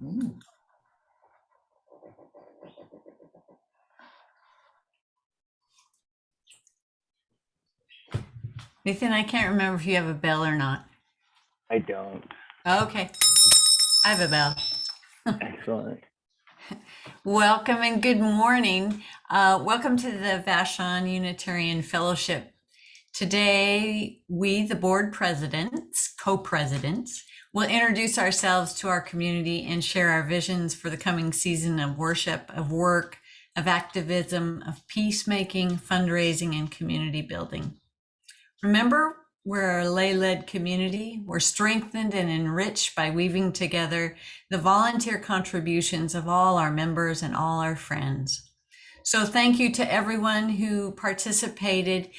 Mm. Nathan, I can't remember if you have a bell or not. I don't. Okay, I have a bell. Excellent. Welcome and good morning. Welcome to the Vashon Unitarian Fellowship. Today, we, the board presidents, co-presidents, will introduce ourselves to our community and share our visions for the coming season of worship, of work, of activism, of peacemaking, fundraising, and community building. Remember, we're a lay-led community. We're strengthened and enriched by weaving together the volunteer contributions of all our members and all our friends. So thank you to everyone who participated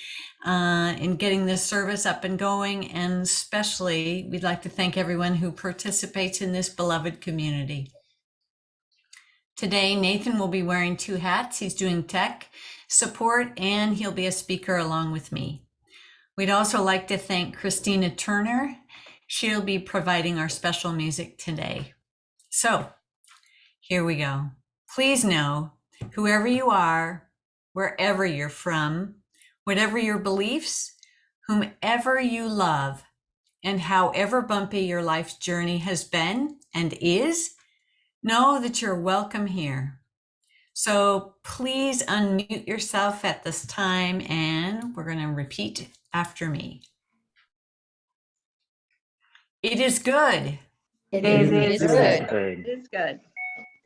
in getting this service up and going. And especially, we'd like to thank everyone who participates in this beloved community. Today, Nathan will be wearing two hats. He's doing tech support and he'll be a speaker along with me. We'd also like to thank Christina Turner. She'll be providing our special music today. So here we go. Please know, whoever you are, wherever you're from, whatever your beliefs, whomever you love, and however bumpy your life's journey has been and is, know that you're welcome here. So please unmute yourself at this time and we're going to repeat after me. It is good. It is good. Good. It is good.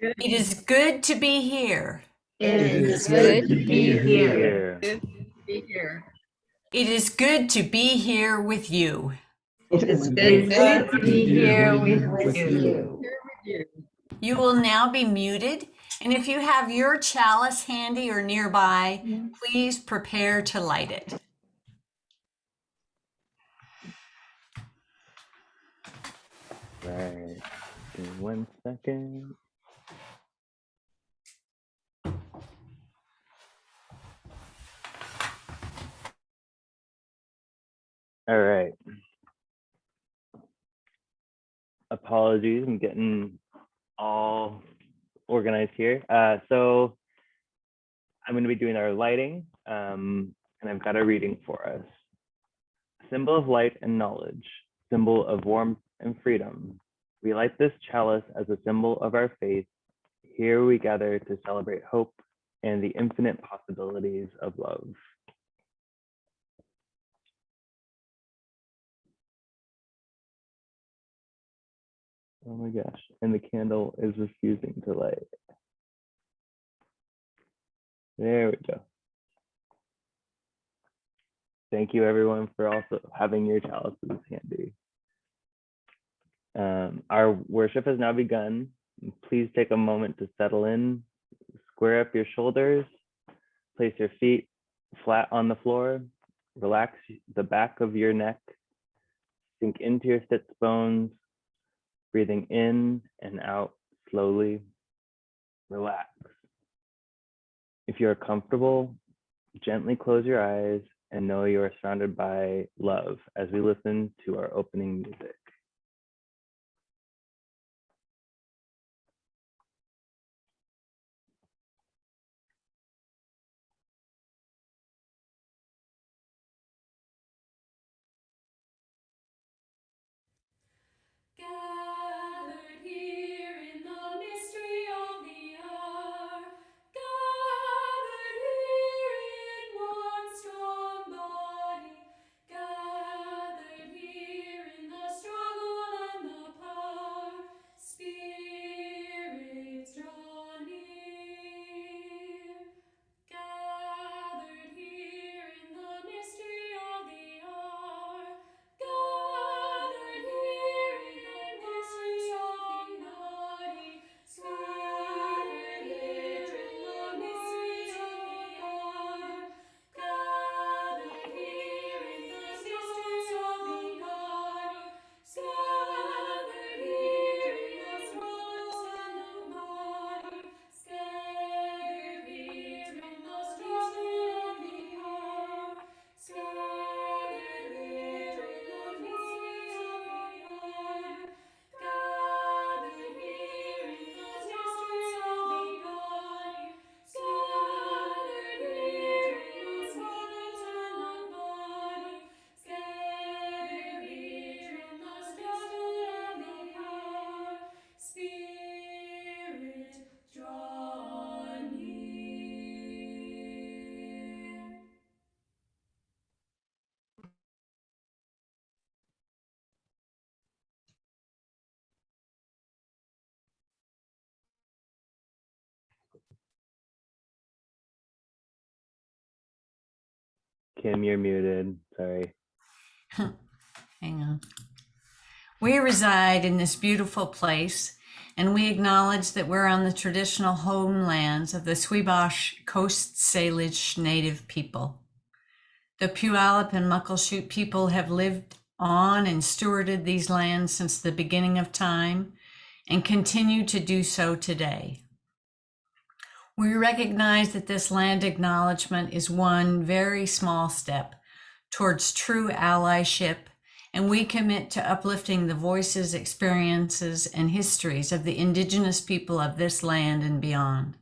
It is good to be here. It is good to be here. Good to be here. It is good to be here with you. It is good to be here with you. Here with you. You will now be muted. And if you have your chalice handy or nearby, please prepare to light it. Right. Give me 1 second. All right. Apologies, I'm getting all organized here. So I'm going to be doing our lighting, and I've got a reading for us. Symbol of light and knowledge, symbol of warmth and freedom. We light this chalice as a symbol of our faith. Here we gather to celebrate hope and the infinite possibilities of love. Oh my gosh, and the candle is refusing to light. There we go. Thank you everyone for also having your chalices handy. Our worship has now begun. Please take a moment to settle in, square up your shoulders, place your feet flat on the floor, relax the back of your neck, sink into your sits bones, breathing in and out slowly, relax. If you are comfortable, gently close your eyes and know you are surrounded by love as we listen to our opening music. Gathered here in the mystery of the hour, gathered here in one strong body, gathered here in the strong Kim, you're muted. Sorry. Hang on. We reside in this beautiful place, and we acknowledge that we're on the traditional homelands of the Swabash Coast Salish Native people. The Puyallup and Muckleshoot people have lived on and stewarded these lands since the beginning of time and continue to do so today. We recognize that this land acknowledgement is one very small step towards true allyship, and we commit to uplifting the voices, experiences, and histories of the Indigenous people of this land and beyond.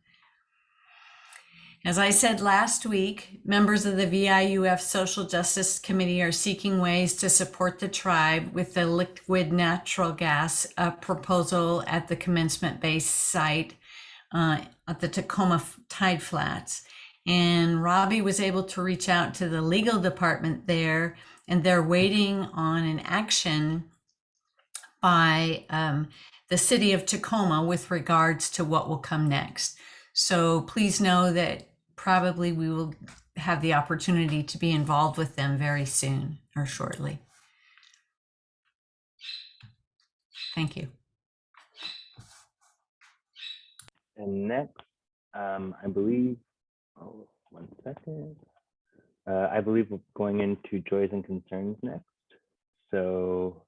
As I said last week, members of the VIUF Social Justice Committee are seeking ways to support the tribe with the liquid natural gas proposal at the commencement base site at the Tacoma Tide Flats. And Robbie was able to reach out to the legal department there, and they're waiting on an action by the city of Tacoma with regards to what will come next. So please know that probably we will have the opportunity to be involved with them very soon or shortly. Thank you. And next, I believe, oh, 1 second. I believe we're going into joys and concerns next. So,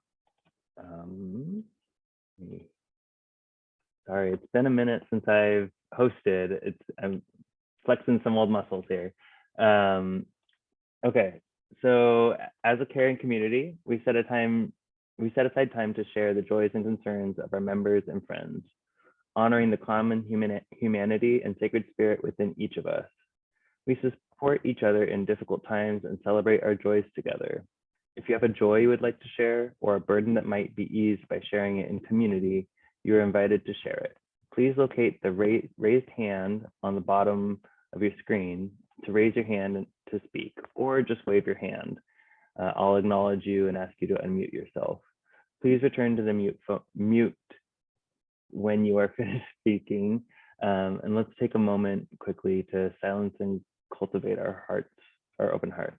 sorry, it's been a minute since I've hosted. I'm flexing some old muscles here. Okay, so as a caring community, we set aside time to share the joys and concerns of our members and friends, honoring the common humanity and sacred spirit within each of us. We support each other in difficult times and celebrate our joys together. If you have a joy you would like to share or a burden that might be eased by sharing it in community, you are invited to share it. Please locate the raised hand on the bottom of your screen to raise your hand to speak, or just wave your hand. I'll acknowledge you and ask you to unmute yourself. Please return to the mute when you are finished speaking. And let's take a moment quickly to silence and cultivate our hearts, our open hearts.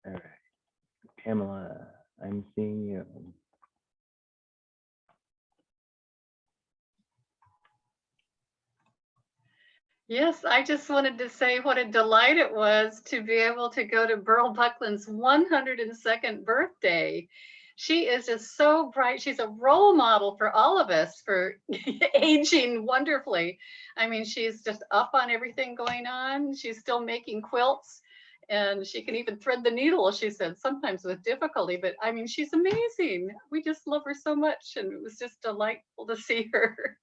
All right, Pamela, I'm seeing you. Yes, I just wanted to say what a delight it was to be able to go to Burl Buckland's 102nd birthday. She is just so bright. She's a role model for all of us for aging wonderfully. I mean, she's just up on everything going on. She's still making quilts, and she can even thread the needle, she said, sometimes with difficulty. But I mean, she's amazing. We just love her so much, and it was just delightful to see her.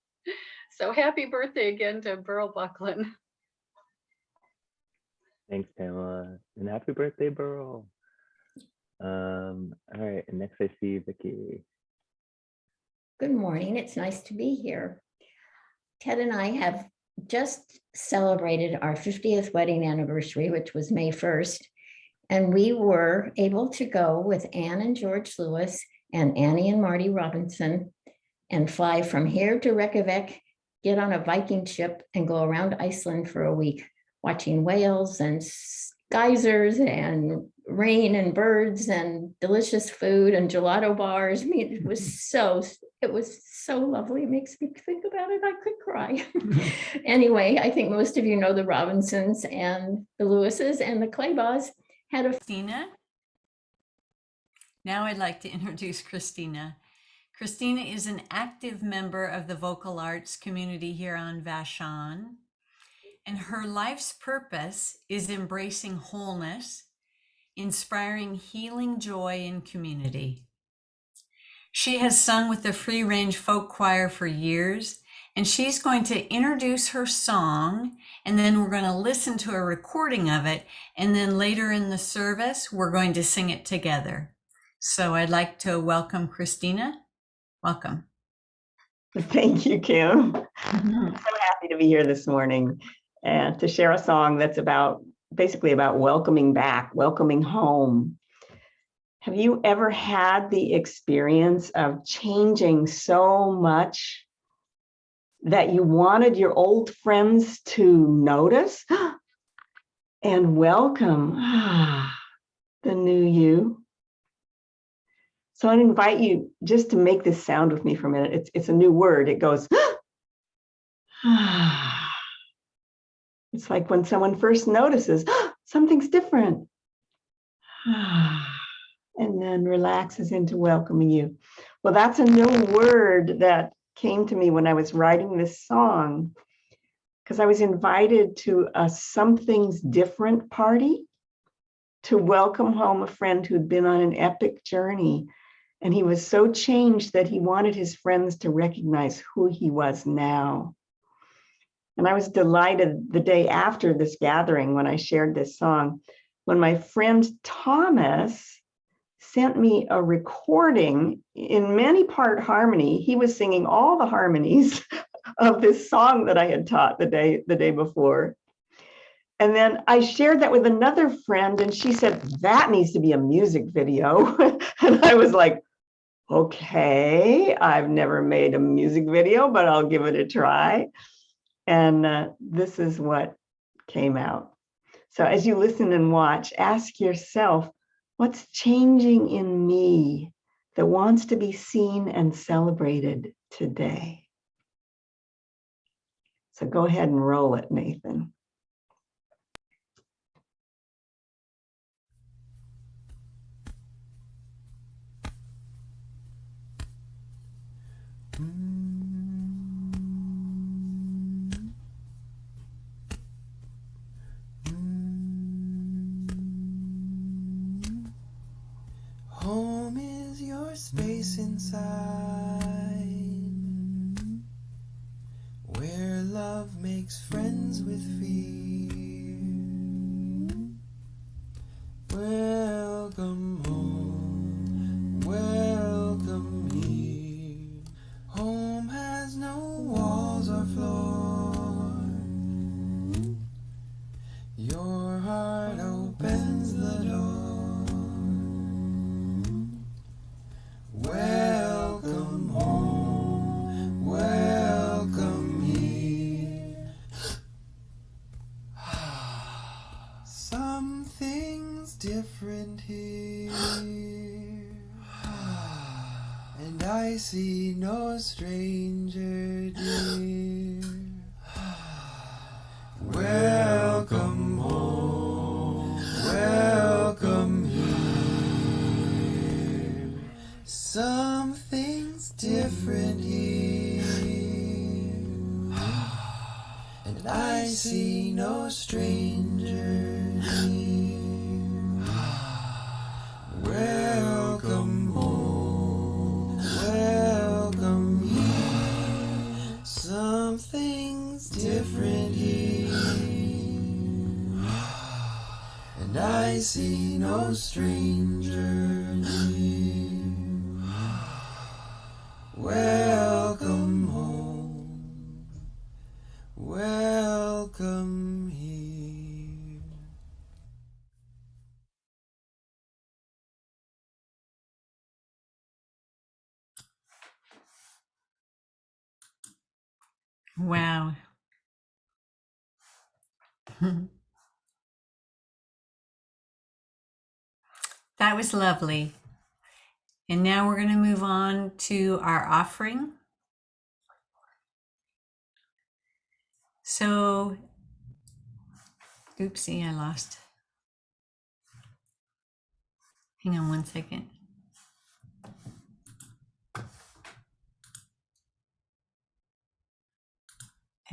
So happy birthday again to Burl Buckland. Thanks, Pamela, and happy birthday, Burl. All right, and next I see Vicki. Good morning. It's nice to be here. Ted and I have just celebrated our 50th wedding anniversary, which was May 1st. And we were able to go with Anne and George Lewis and Annie and Marty Robinson and fly from here to Reykjavik, get on a Viking ship and go around Iceland for a week, watching whales and geysers and rain and birds and delicious food and gelato bars. I mean, it was so lovely. It makes me think about it. I could cry. Anyway, I think most of you know the Robinsons and the Lewises, and the Claybaugh had a Christina. Now I'd like to introduce Christina. Christina is an active member of the vocal arts community here on Vashon, and her life's purpose is embracing wholeness, inspiring healing joy in community. She has sung with the Free Range Folk Choir for years, and she's going to introduce her song, and then we're going to listen to a recording of it, and then later in the service, we're going to sing it together. So I'd like to welcome Christina. Welcome. Thank you, Kim. I'm so happy to be here this morning. and to share a song that's basically about welcoming back, welcoming home. Have you ever had the experience of changing so much that you wanted your old friends to notice and welcome the new you? So I'd invite you just to make this sound with me for a minute. It's a new word. It goes, it's like when someone first notices something's different, and then relaxes into welcoming you. Well, that's a new word that came to me when I was writing this song, because I was invited to a something's different party to welcome home a friend who'd been on an epic journey. And he was so changed that he wanted his friends to recognize who he was now. And I was delighted the day after this gathering when I shared this song, when my friend Thomas sent me a recording in many part harmony. He was singing all the harmonies of this song that I had taught the day before. And then I shared that with another friend, and she said, that needs to be a music video. And I was like, okay, I've never made a music video, but I'll give it a try. And this is what came out. So as you listen and watch, ask yourself, what's changing in me that wants to be seen and celebrated today? So go ahead and roll it, Nathan. Home is your space inside, where love makes friends with fear. Welcome home, welcome here. Home has no walls or floor. Your heart opens the door. Welcome home, welcome here. Something's different here, and I see no stranger dear. Welcome home, welcome here. Something's different here, and I see no stranger near. Welcome home, welcome here. Something's different here, and I see no stranger near. Welcome home, welcome here. Wow. That was lovely. And now we're going to move on to our offering. So, oopsie, I lost. Hang on one second.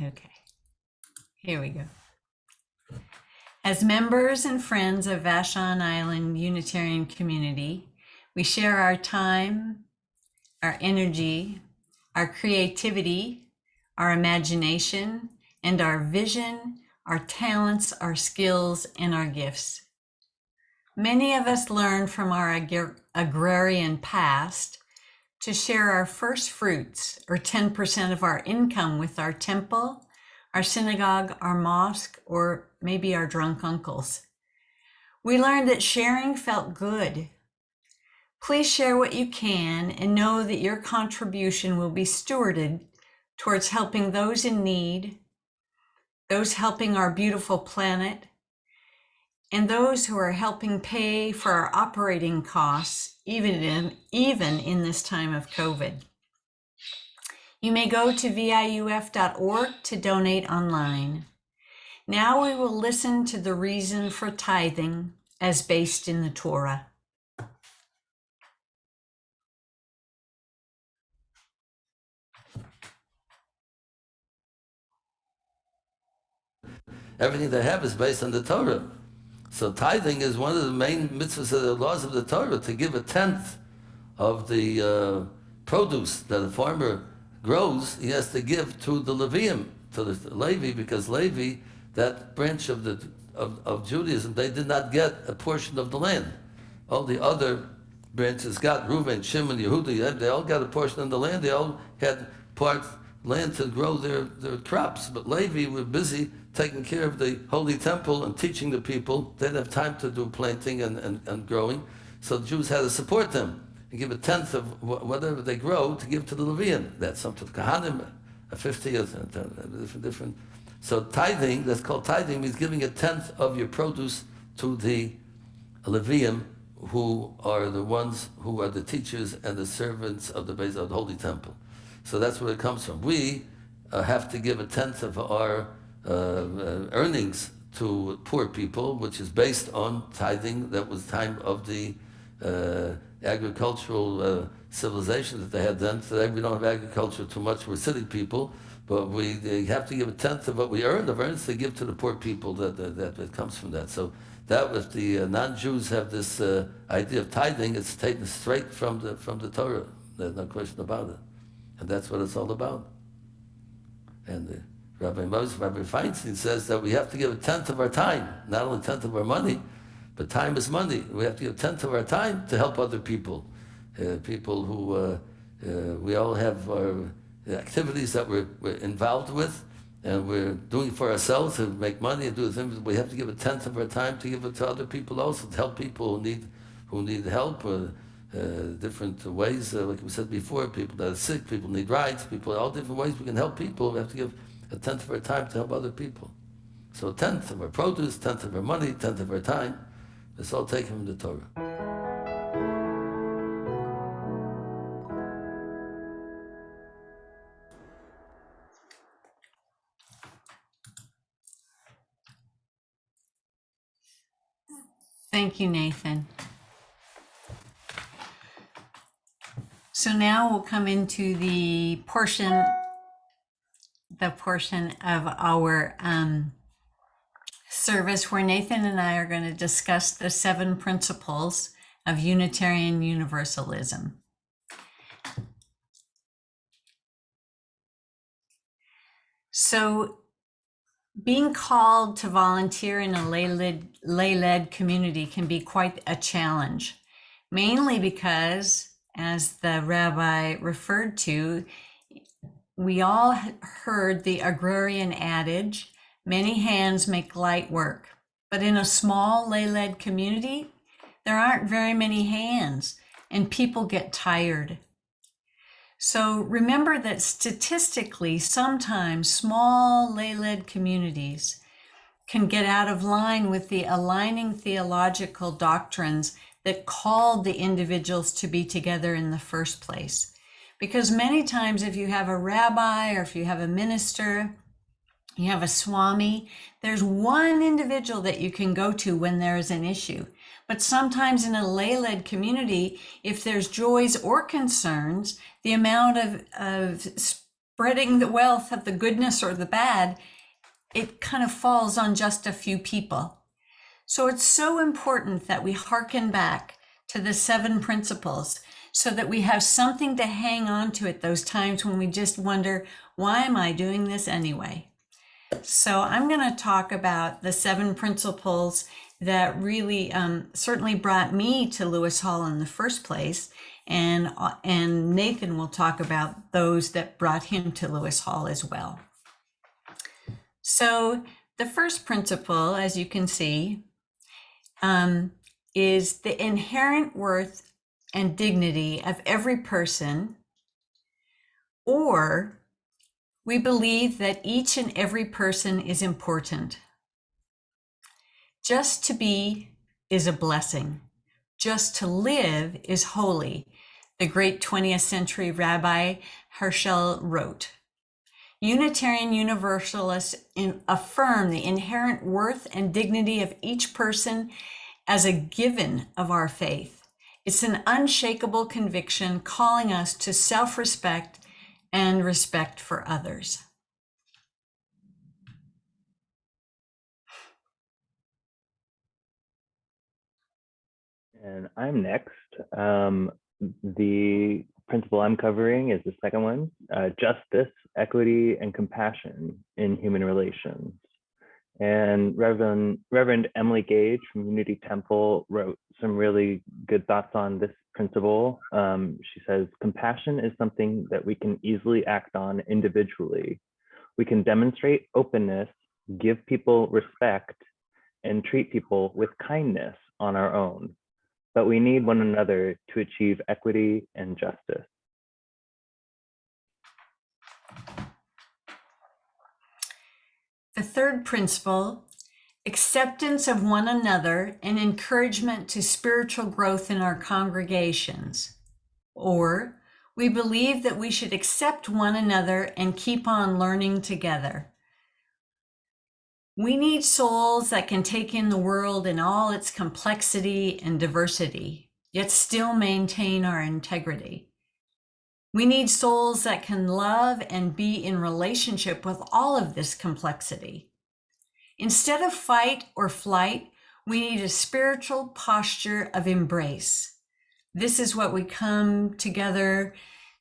Okay, here we go. As members and friends of Vashon Island Unitarian Community, we share our time, our energy, our creativity, our imagination, and our vision, our talents, our skills, and our gifts. Many of us learn from our agrarian past to share our first fruits or 10% of our income with our temple, our synagogue, our mosque, or maybe our drunk uncles. We learned that sharing felt good. Please share what you can and know that your contribution will be stewarded towards helping those in need, those helping our beautiful planet, and those who are helping pay for our operating costs, even in this time of COVID. You may go to VIUF.org to donate online. Now we will listen to the reason for tithing as based in the Torah. Everything they have is based on the Torah. So tithing is one of the main mitzvahs of the laws of the Torah, to give a tenth of the produce that a farmer grows. He has to give to the Levium, to the Levi, because Levi, that branch of Judaism, they did not get a portion of the land. All the other branches got, Reuben, Shimon, Yehuda, they all got a portion of the land. They all had part land to grow their crops. But Levi were busy taking care of the holy temple and teaching the people. They didn't have time to do planting and growing. So the Jews had to support them and give a tenth of whatever they grow to give to the Levium. That's something to Kohanim, a 50th, different. So tithing, that's called tithing, means giving a tenth of your produce to the Levium, who are the ones who are the teachers and the servants of the Holy Temple. So that's where it comes from. We have to give a tenth of our earnings to poor people, which is based on tithing. That was time of the agricultural civilization that they had then. Today we don't have agriculture too much. We're city people, but we have to give a tenth of what we earn, of earnings, to give to the poor people that comes from that. So that, if the non-Jews have this idea of tithing, it's taken straight from the Torah. There's no question about it. And that's what it's all about. And Rabbi Feinstein says that we have to give a tenth of our time, not only a tenth of our money, but time is money. We have to give a tenth of our time to help other people. People who, we all have our activities that we're involved with, and we're doing for ourselves to make money and do the things. We have to give a tenth of our time to give it to other people also, to help people who need help. Different ways, like we said before, people that are sick, people need rides, people, all different ways we can help people. We have to give a tenth of our time to help other people. So a tenth of our produce, tenth of our money, tenth of our time, it's all taken from the Torah. Thank you, Nathan. So now we'll come into the portion of our service where Nathan and I are going to discuss the 7 principles of Unitarian Universalism. So being called to volunteer in a lay-led community can be quite a challenge, mainly because, as the rabbi referred to, we all heard the agrarian adage, many hands make light work. But in a small lay-led community, there aren't very many hands and people get tired. So remember that statistically, sometimes small lay-led communities can get out of line with the aligning theological doctrines that called the individuals to be together in the first place. Because many times if you have a rabbi or if you have a minister, you have a swami, there's one individual that you can go to when there is an issue. But sometimes in a lay-led community, if there's joys or concerns, the amount of spreading the wealth of the goodness or the bad, it kind of falls on just a few people. So it's so important that we hearken back to the 7 principles so that we have something to hang on to at those times when we just wonder, why am I doing this anyway? So I'm going to talk about the 7 principles that really certainly brought me to Lewis Hall in the first place. And Nathan will talk about those that brought him to Lewis Hall as well. So the first principle, as you can see, is the inherent worth and dignity of every person, or we believe that each and every person is important. Just to be is a blessing. Just to live is holy, the great 20th century Rabbi Herschel wrote. Unitarian Universalists affirm the inherent worth and dignity of each person as a given of our faith. It's an unshakable conviction calling us to self-respect and respect for others. And I'm next. The principle I'm covering is the second one, justice, equity, and compassion in human relations. And Reverend Emily Gage from Unity Temple wrote some really good thoughts on this principle. She says, compassion is something that we can easily act on individually. We can demonstrate openness, give people respect, and treat people with kindness on our own. But we need one another to achieve equity and justice. The third principle, acceptance of one another and encouragement to spiritual growth in our congregations. Or, we believe that we should accept one another and keep on learning together. We need souls that can take in the world in all its complexity and diversity, yet still maintain our integrity. We need souls that can love and be in relationship with all of this complexity. Instead of fight or flight, we need a spiritual posture of embrace. This is what we come together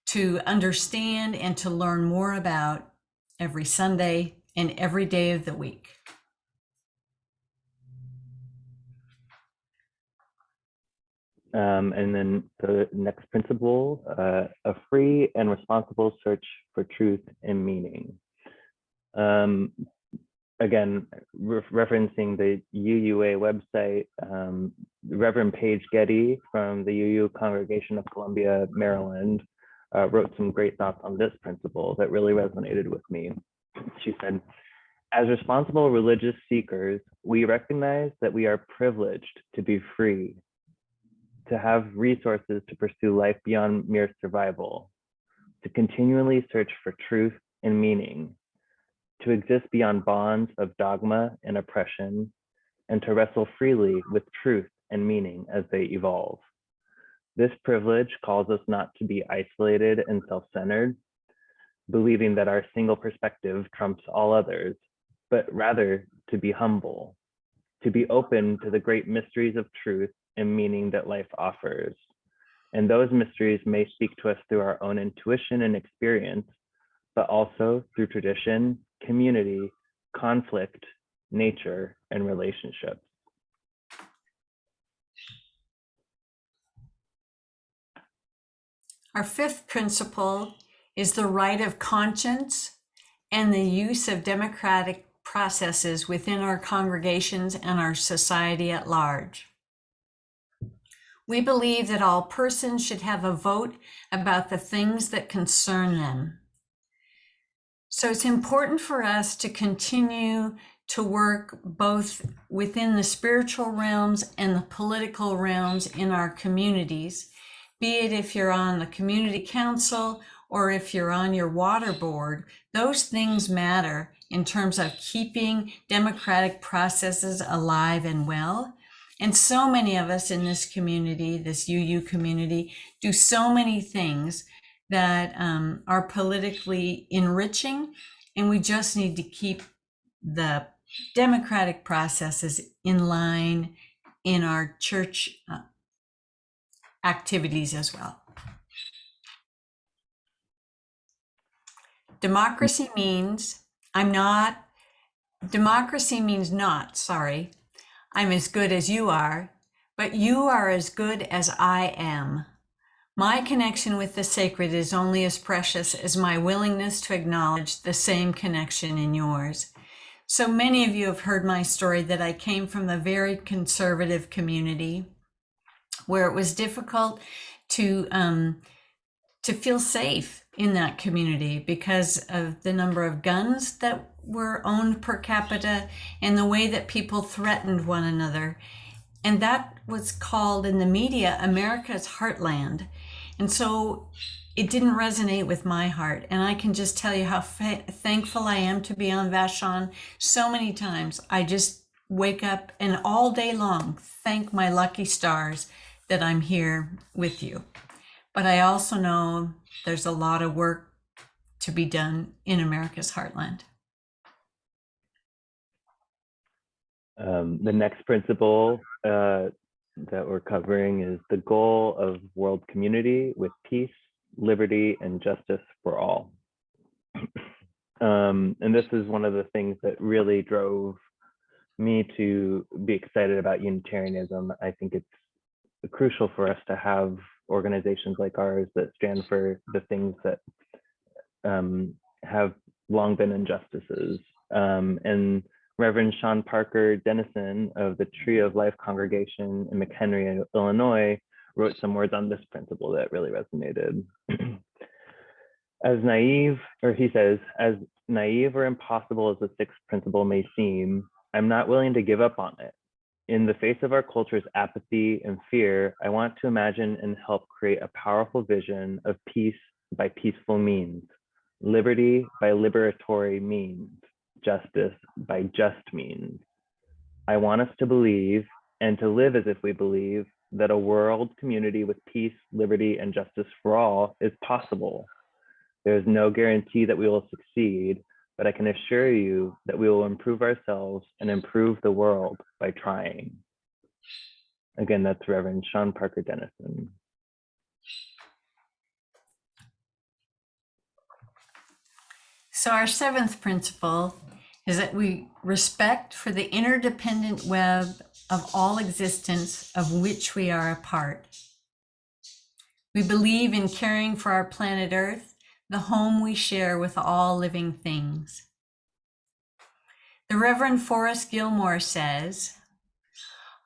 to understand and to learn more about every Sunday and every day of the week. And then the next principle, a free and responsible search for truth and meaning. Again, referencing the UUA website, Reverend Paige Getty from the UU Congregation of Columbia, Maryland, wrote some great thoughts on this principle that really resonated with me. She said, as responsible religious seekers, we recognize that we are privileged to be free, to have resources to pursue life beyond mere survival, to continually search for truth and meaning, to exist beyond bonds of dogma and oppression, and to wrestle freely with truth and meaning as they evolve. This privilege calls us not to be isolated and self-centered, believing that our single perspective trumps all others, but rather to be humble, to be open to the great mysteries of truth and meaning that life offers. And those mysteries may speak to us through our own intuition and experience, but also through tradition, community, conflict, nature, and relationships. Our fifth principle is the right of conscience and the use of democratic processes within our congregations and our society at large. We believe that all persons should have a vote about the things that concern them. So it's important for us to continue to work both within the spiritual realms and the political realms in our communities, be it if you're on the community council or if you're on your water board. Those things matter in terms of keeping democratic processes alive and well. And so many of us in this community, this UU community, do so many things that are politically enriching, and we just need to keep the democratic processes in line in our church activities as well. Democracy means I'm as good as you are, but you are as good as I am. My connection with the sacred is only as precious as my willingness to acknowledge the same connection in yours. So many of you have heard my story that I came from a very conservative community where it was difficult to feel safe in that community because of the number of guns that were owned per capita and the way that people threatened one another. And that was called in the media America's Heartland. And so it didn't resonate with my heart. And I can just tell you how thankful I am to be on Vashon. So many times I just wake up and all day long thank my lucky stars that I'm here with you. But I also know there's a lot of work to be done in America's Heartland. The next principle that we're covering is the goal of world community with peace, liberty, and justice for all. And this is one of the things that really drove me to be excited about Unitarianism. I think it's crucial for us to have organizations like ours that stand for the things that have long been injustices. And Reverend Sean Parker Dennison of the Tree of Life congregation in McHenry, Illinois, wrote some words on this principle that really resonated. He says, as naive or impossible as the sixth principle may seem, I'm not willing to give up on it. In the face of our culture's apathy and fear, I want to imagine and help create a powerful vision of peace by peaceful means, liberty by liberatory means, justice by just means. I want us to believe and to live as if we believe that a world community with peace, liberty, and justice for all is possible. There is no guarantee that we will succeed, but I can assure you that we will improve ourselves and improve the world by trying. Again, that's Reverend Sean Parker Dennison. So our seventh principle is that we respect for the interdependent web of all existence of which we are a part. We believe in caring for our planet Earth, the home we share with all living things. The Reverend Forrest Gilmore says,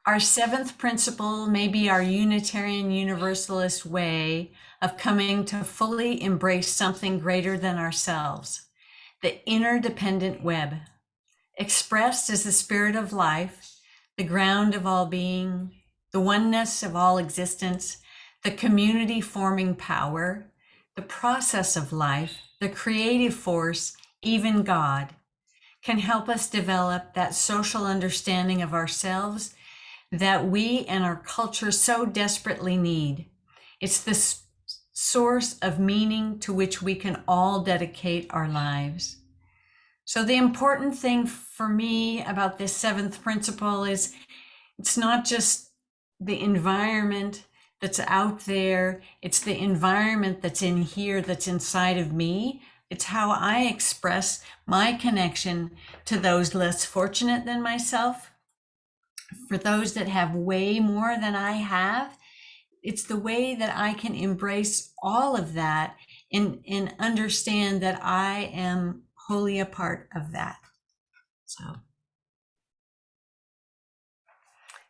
our seventh principle may be our Unitarian Universalist way of coming to fully embrace something greater than ourselves, the interdependent web, expressed as the spirit of life, the ground of all being, the oneness of all existence, the community forming power, the process of life, the creative force, even God, can help us develop that social understanding of ourselves that we and our culture so desperately need. It's the source of meaning to which we can all dedicate our lives. So the important thing for me about this seventh principle is it's not just the environment that's out there, it's the environment that's in here, that's inside of me. It's how I express my connection to those less fortunate than myself. For those that have way more than I have, it's the way that I can embrace all of that and understand that I am wholly a part of that.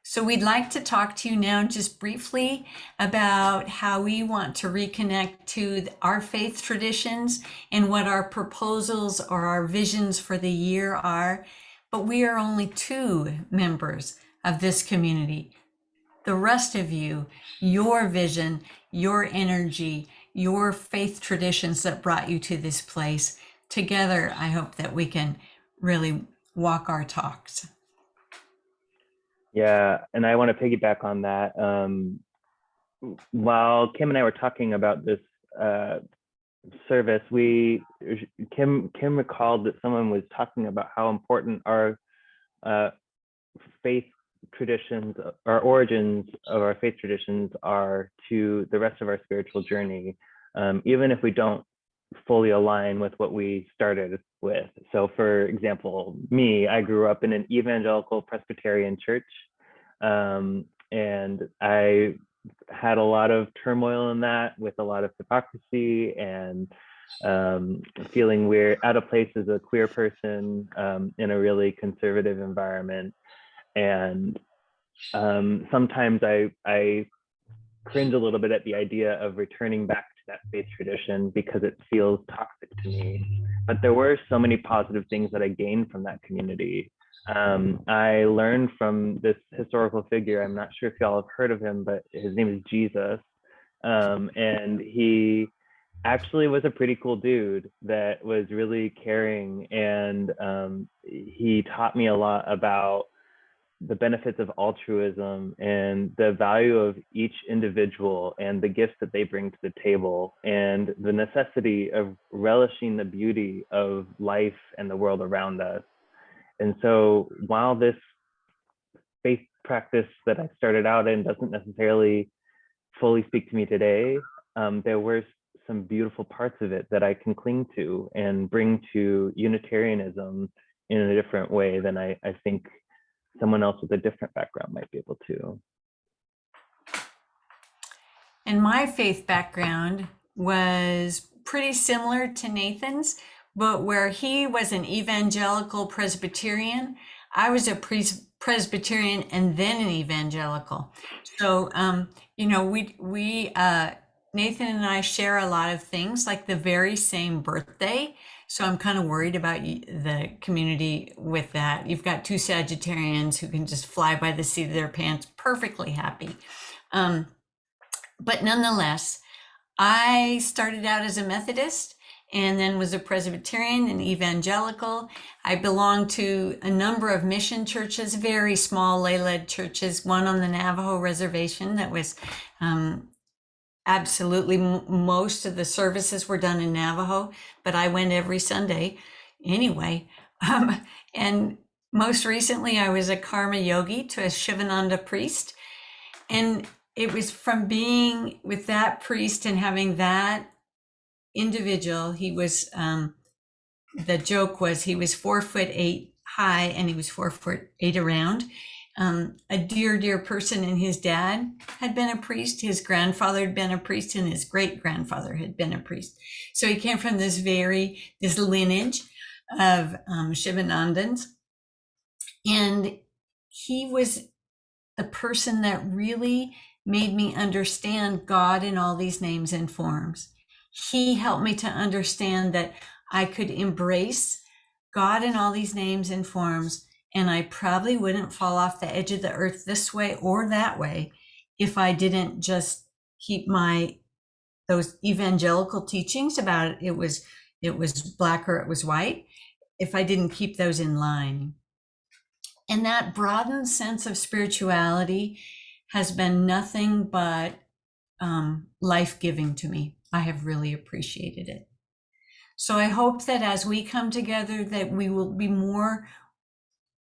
So we'd like to talk to you now just briefly about how we want to reconnect to our faith traditions and what our proposals or our visions for the year are. But we are only 2 members of this community. The rest of you, your vision, your energy, your faith traditions that brought you to this place, together, I hope that we can really walk our talks. Yeah, and I want to piggyback on that. While Kim and I were talking about this service, Kim recalled that someone was talking about how important our faith traditions, our origins of our faith traditions are to the rest of our spiritual journey, even if we don't fully align with what we started with. So for example, I grew up in an evangelical Presbyterian church, and I had a lot of turmoil in that with a lot of hypocrisy and feeling we're out of place as a queer person in a really conservative environment. And sometimes I cringe a little bit at the idea of returning back to that faith tradition because it feels toxic to me. But there were so many positive things that I gained from that community. I learned from this historical figure. I'm not sure if y'all have heard of him, but his name is Jesus. And he actually was a pretty cool dude that was really caring. And he taught me a lot about the benefits of altruism and the value of each individual and the gifts that they bring to the table and the necessity of relishing the beauty of life and the world around us. And so while this faith practice that I started out in doesn't necessarily fully speak to me today, there were some beautiful parts of it that I can cling to and bring to Unitarianism in a different way than I think someone else with a different background might be able to. And my faith background was pretty similar to Nathan's, but where he was an evangelical Presbyterian, I was a Presbyterian and then an evangelical. So, you know, Nathan and I share a lot of things, like the very same birthday. So I'm kind of worried about the community with that. You've got two Sagittarians who can just fly by the seat of their pants, perfectly happy. But nonetheless, I started out as a Methodist and then was a Presbyterian and evangelical. I belonged to a number of mission churches, very small lay-led churches, one on the Navajo reservation that was absolutely most of the services were done in Navajo, but I went every Sunday anyway. And most recently, I was a karma yogi to a Shivananda priest. And it was from being with that priest and having that individual, he was, the joke was he was 4'8" high and he was 4'8" around. A dear person, and his dad had been a priest, his grandfather had been a priest, and his great grandfather had been a priest. So he came from this lineage of Shivanandans. And he was the person that really made me understand God in all these names and forms. He helped me to understand that I could embrace God in all these names and forms, and I probably wouldn't fall off the edge of the earth this way or that way if I didn't just keep those evangelical teachings about it was black or it was white, if I didn't keep those in line. And that broadened sense of spirituality has been nothing but life-giving to me. I have really appreciated it. So I hope that as we come together, that we will be more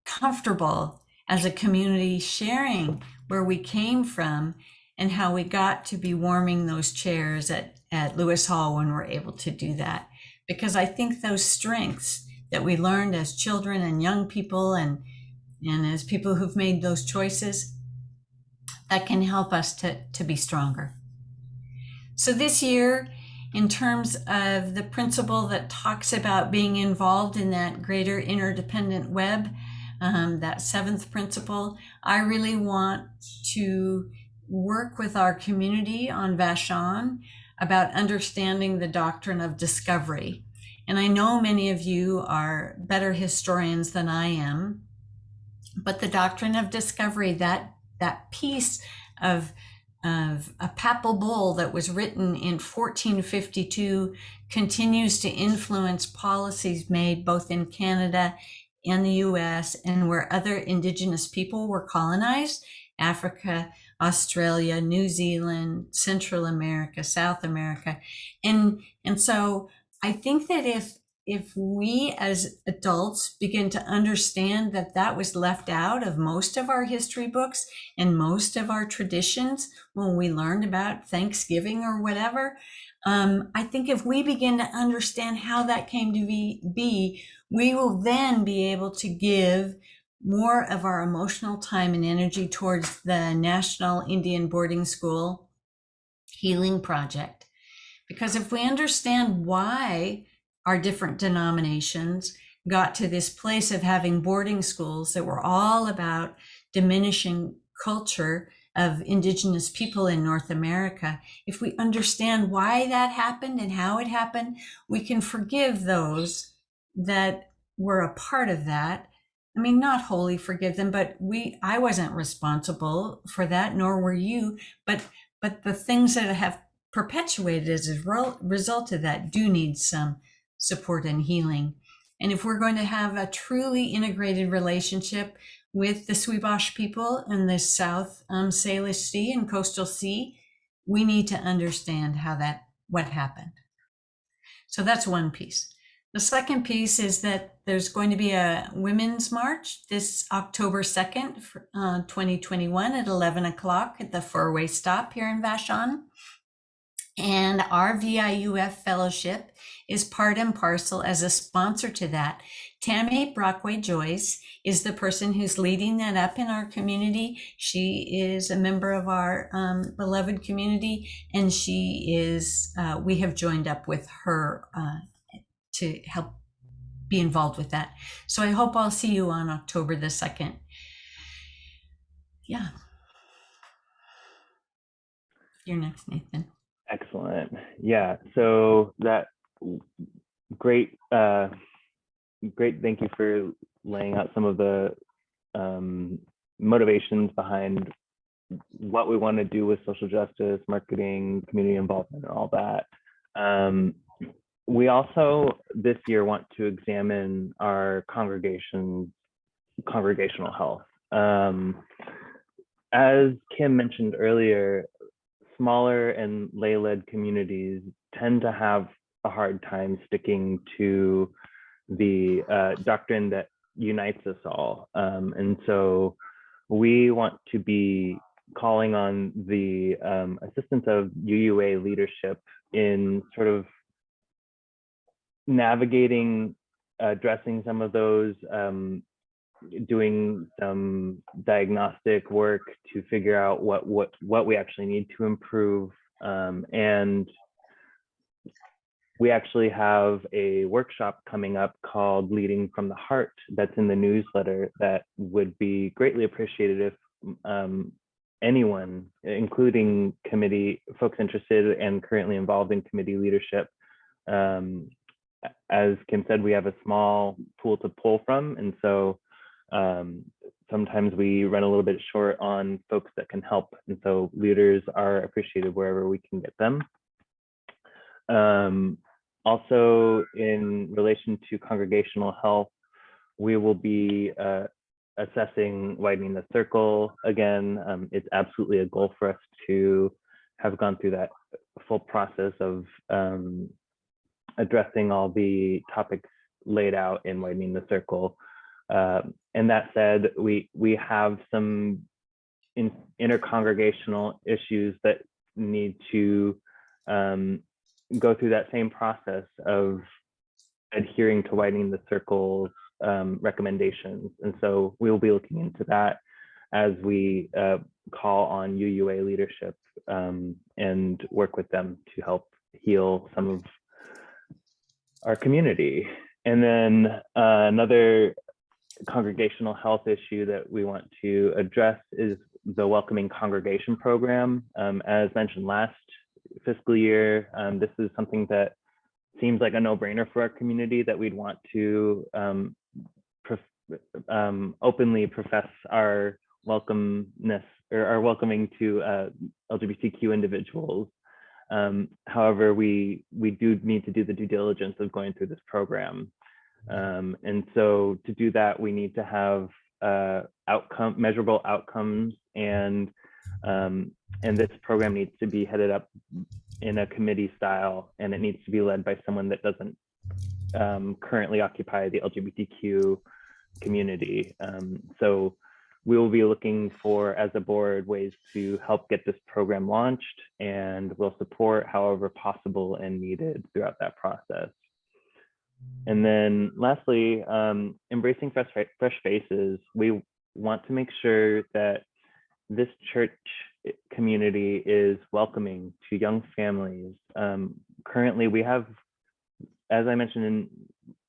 comfortable as a community sharing where we came from and how we got to be warming those chairs at Lewis Hall when we're able to do that. Because I think those strengths that we learned as children and young people and as people who've made those choices, that can help us to be stronger. So this year, in terms of the principle that talks about being involved in that greater interdependent web, that seventh principle, I really want to work with our community on Vashon about understanding the doctrine of discovery. And I know many of you are better historians than I am, but the doctrine of discovery, that piece of a papal bull that was written in 1452 continues to influence policies made both in Canada and the US and where other indigenous people were colonized, Africa, Australia, New Zealand, Central America, South America. And so I think that if we as adults begin to understand that was left out of most of our history books and most of our traditions when we learned about Thanksgiving or whatever, I think if we begin to understand how that came to be, we will then be able to give more of our emotional time and energy towards the National Indian Boarding School Healing Project. Because if we understand why our different denominations got to this place of having boarding schools that were all about diminishing culture of indigenous people in North America, if we understand why that happened and how it happened, we can forgive those that were a part of that. I mean, not wholly forgive them, but I wasn't responsible for that, nor were you, but the things that have perpetuated as a result of that do need some support and healing. And if we're going to have a truly integrated relationship with the Swibosh people in the South Salish Sea and Coastal Sea, we need to understand what happened. So that's one piece. The second piece is that there's going to be a women's march this October 2nd, 2021 at 11 o'clock at the four-way stop here in Vashon. And our VIUF fellowship is part and parcel as a sponsor to that. Tammy Brockway Joyce is the person who's leading that up in our community. She is a member of our beloved community, and we have joined up with her to help be involved with that. So I hope I'll see you on October the 2nd. Yeah. You're next, Nathan. Excellent. Yeah. So that great, great. Thank you for laying out some of the motivations behind what we want to do with social justice, marketing, community involvement, and all that. We also this year want to examine our congregational health. As Kim mentioned earlier, smaller and lay-led communities tend to have a hard time sticking to the doctrine that unites us all. And so we want to be calling on the assistance of UUA leadership in sort of navigating, addressing some of those, doing some diagnostic work to figure out what we actually need to improve. And we actually have a workshop coming up called Leading from the Heart that's in the newsletter that would be greatly appreciated if anyone, including committee folks interested and currently involved in committee leadership. As Kim said, we have a small pool to pull from, and so sometimes we run a little bit short on folks that can help, and so leaders are appreciated wherever we can get them. Also, in relation to congregational health, we will be assessing widening the circle again. It's absolutely a goal for us to have gone through that full process of addressing all the topics laid out in widening the circle. And that said, we have some intercongregational issues that need to go through that same process of adhering to widening the circle's recommendations. And so we will be looking into that as we call on UUA leadership and work with them to help heal some of our community. And then another congregational health issue that we want to address is the Welcoming Congregation Program. As mentioned last fiscal year, this is something that seems like a no-brainer for our community, that we'd want to openly profess our welcomeness or our welcoming to LGBTQ individuals. However, we do need to do the due diligence of going through this program. And so to do that, we need to have measurable outcomes, and this program needs to be headed up in a committee style, and it needs to be led by someone that doesn't currently occupy the LGBTQ community. So we will be looking for, as a board, ways to help get this program launched, and we'll support however possible and needed throughout that process. And then lastly, embracing fresh faces. We want to make sure that this church community is welcoming to young families. currently we have, as I mentioned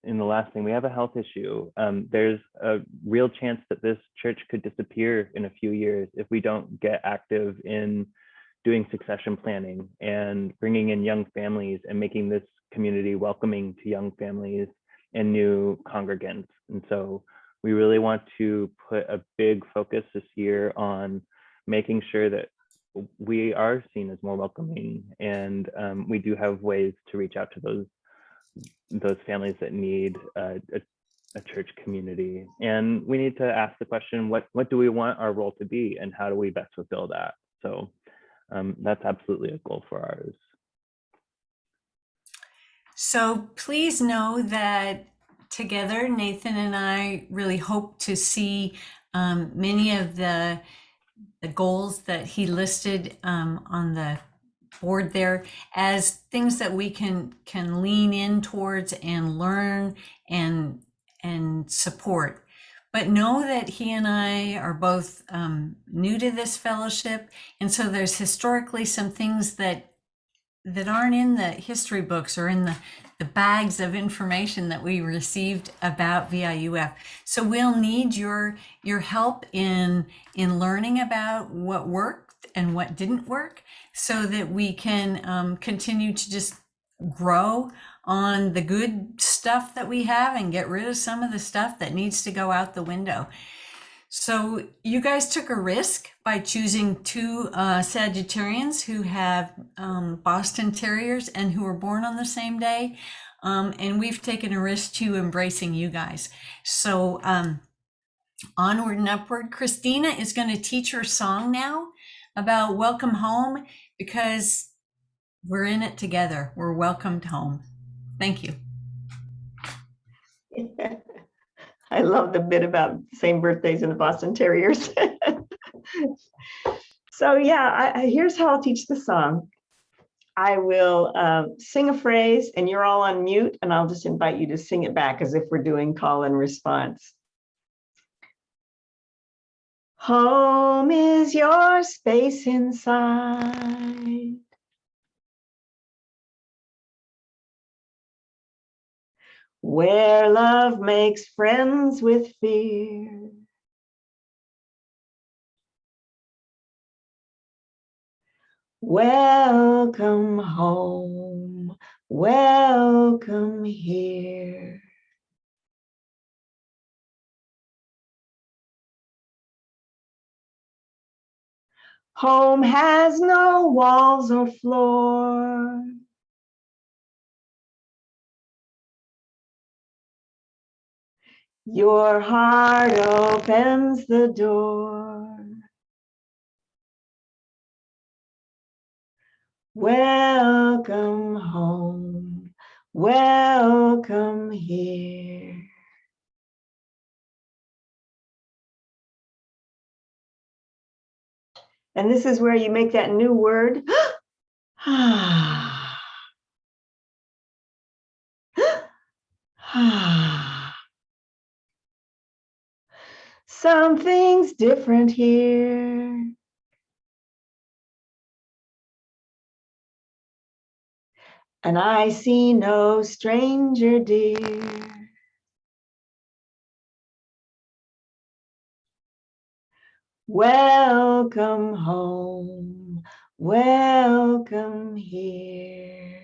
in the last thing, we have a health issue. There's a real chance that this church could disappear in a few years if we don't get active in doing succession planning and bringing in young families and making this community welcoming to young families and new congregants. And so we really want to put a big focus this year on making sure that we are seen as more welcoming, and we do have ways to reach out to those families that need a church community. And we need to ask the question, what do we want our role to be, and how do we best fulfill that? So that's absolutely a goal for ours. So please know that together, Nathan and I really hope to see many of the goals that he listed on the board there as things that we can lean in towards and learn and support. But know that he and I are both new to this fellowship, and so there's historically some things that aren't in the history books or in the bags of information that we received about VIUF. So we'll need your help in learning about what worked and what didn't work, so that we can continue to just grow on the good stuff that we have and get rid of some of the stuff that needs to go out the window. So you guys took a risk by choosing two Sagittarians who have Boston Terriers and who were born on the same day. And we've taken a risk to embracing you guys. So onward and upward. Christina is going to teach her song now about welcome home, because we're in it together. We're welcomed home. Thank you. I love the bit about same birthdays and the Boston Terriers. So yeah, here's how I'll teach the song. I will sing a phrase and you're all on mute, and I'll just invite you to sing it back as if we're doing call and response. Home is your space inside. Where love makes friends with fear. Welcome home, welcome here. Home has no walls or floor. Your heart opens the door. Welcome home, welcome here. And this is where you make that new word. Something's different here. And I see no stranger dear. Welcome home, welcome here.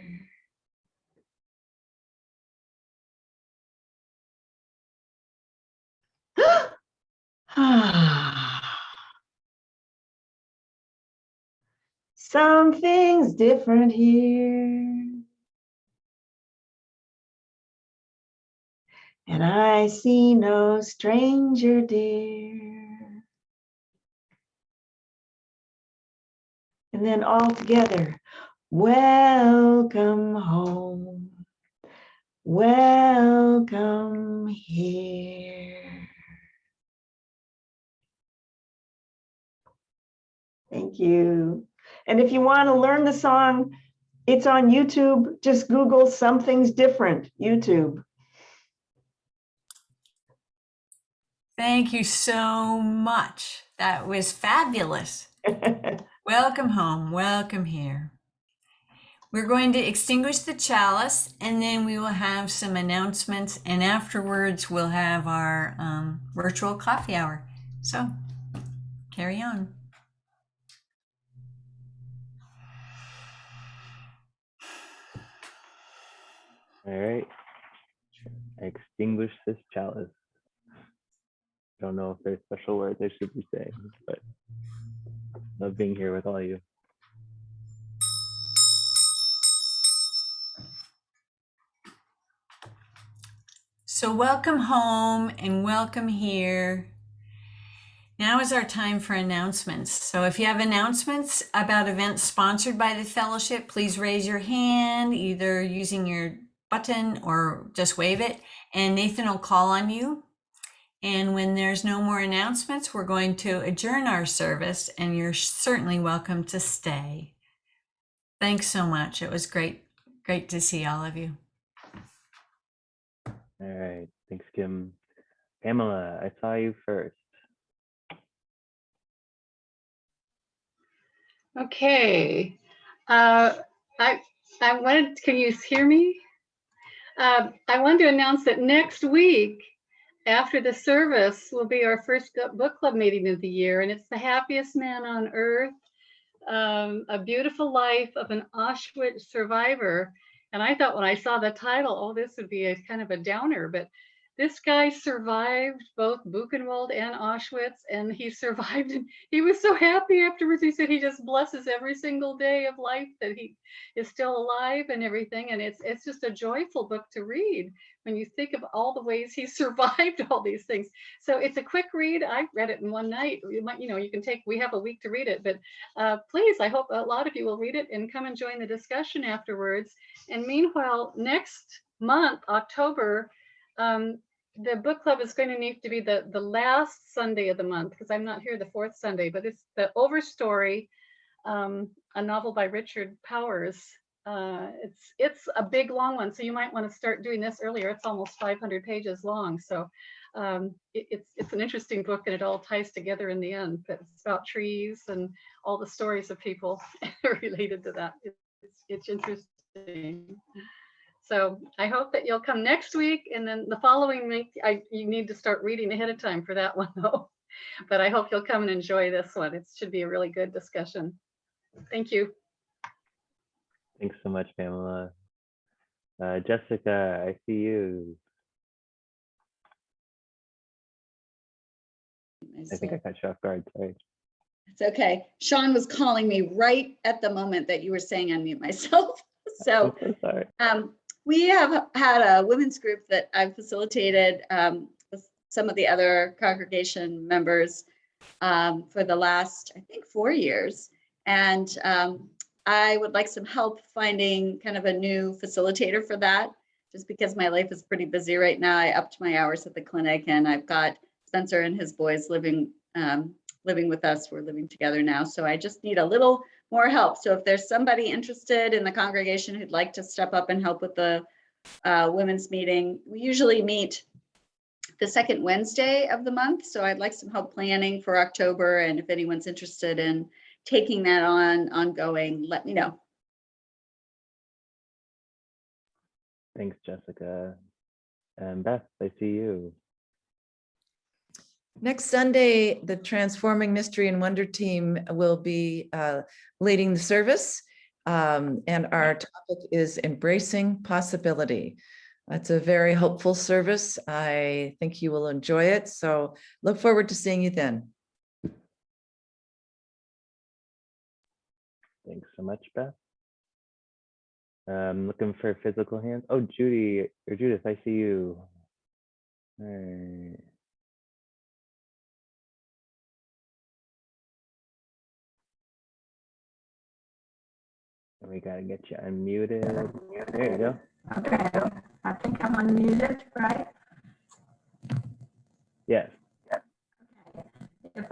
Something's different here. And I see no stranger dear. And then all together, welcome home, welcome here. Thank you. And if you want to learn the song, it's on YouTube. Just Google Something's Different, YouTube. Thank you so much. That was fabulous. Welcome home, welcome here. We're going to extinguish the chalice, and then we will have some announcements, and afterwards we'll have our virtual coffee hour. So carry on. All right. Extinguish this chalice. Don't know if there's special words I should be saying, but love being here with all of you. So welcome home and welcome here. Now is our time for announcements. So if you have announcements about events sponsored by the fellowship, please raise your hand, either using your button or just wave it, and Nathan will call on you. And when there's no more announcements, we're going to adjourn our service, and you're certainly welcome to stay. Thanks so much. It was great to see all of you. All right. Thanks, Kim. Pamela, I saw you first. Okay. I wanted, can you hear me? I wanted to announce that next week, after the service, will be our first book club meeting of the year, and it's The Happiest Man on Earth, A Beautiful Life of an Auschwitz Survivor. And I thought when I saw the title, oh, this would be a kind of a downer, but this guy survived both Buchenwald and Auschwitz, and he survived, and he was so happy afterwards. He said he just blesses every single day of life that he is still alive and everything. And it's just a joyful book to read when you think of all the ways he survived all these things. So it's a quick read. I read it in one night. You might, you can take, we have a week to read it, but please, I hope a lot of you will read it and come and join the discussion afterwards. And meanwhile, next month, October, the book club is going to need to be the last Sunday of the month, because I'm not here the fourth Sunday, but it's the Overstory, a novel by Richard Powers. It's a big long one, so you might want to start doing this earlier. It's almost 500 pages long, so it's an interesting book, and it all ties together in the end. But it's about trees and all the stories of people related to that. It's interesting. So I hope that you'll come next week, and then the following week, you need to start reading ahead of time for that one though. But I hope you'll come and enjoy this one. It should be a really good discussion. Thank you. Thanks so much, Pamela. Jessica, I see you. I think I caught you off guard, sorry. It's okay. Sean was calling me right at the moment that you were saying unmute myself. So I'm so sorry. We have had a women's group that I've facilitated with some of the other congregation members for the last, I think, 4 years. And I would like some help finding kind of a new facilitator for that, just because my life is pretty busy right now. I upped my hours at the clinic, and I've got Spencer and his boys living with us. We're living together now. So I just need a little more help. So if there's somebody interested in the congregation who'd like to step up and help with the women's meeting, we usually meet the second Wednesday of the month. So I'd like some help planning for October. And if anyone's interested in taking that on ongoing, let me know. Thanks, Jessica. And Beth, I see you. Next Sunday, the Transforming Mystery and Wonder team will be leading the service, and our topic is Embracing Possibility. That's a very hopeful service. I think you will enjoy it, so look forward to seeing you then. Thanks so much, Beth. Looking for physical hands. Oh, Judy or Judith, I see you. All right. And we gotta get you unmuted. There you go. Okay, I think I'm unmuted, right? Yes. If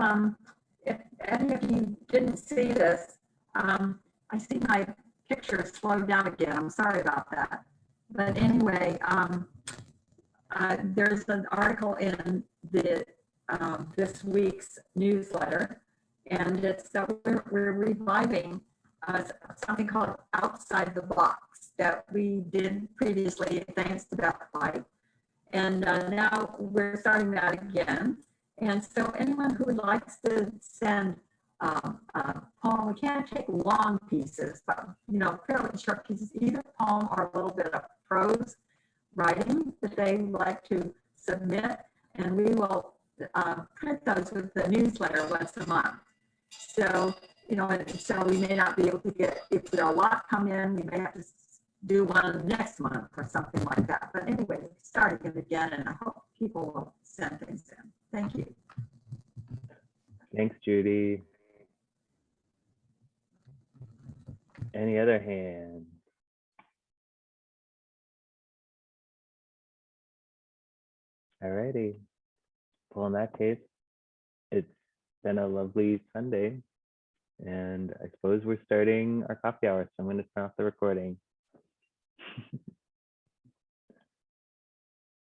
any of you didn't see this, I see my picture slowed down again. I'm sorry about that. But anyway, there's an article in the this week's newsletter, and it's that we're reviving something called Outside the Box that we did previously, thanks to that fight. And now we're starting that again. And so anyone who likes to send a poem, we can't take long pieces, but fairly short pieces, either poem or a little bit of prose writing that they like to submit, and we will print those with the newsletter once a month. So, and so we may not be able to get, if there are a lot come in, we may have to do one next month or something like that. But anyway, starting it again, and I hope people will send things in. Thank you. Thanks, Judy. Any other hands? Alrighty. Well, in that case, it's been a lovely Sunday, and I suppose we're starting our coffee hour, so I'm going to turn off the recording.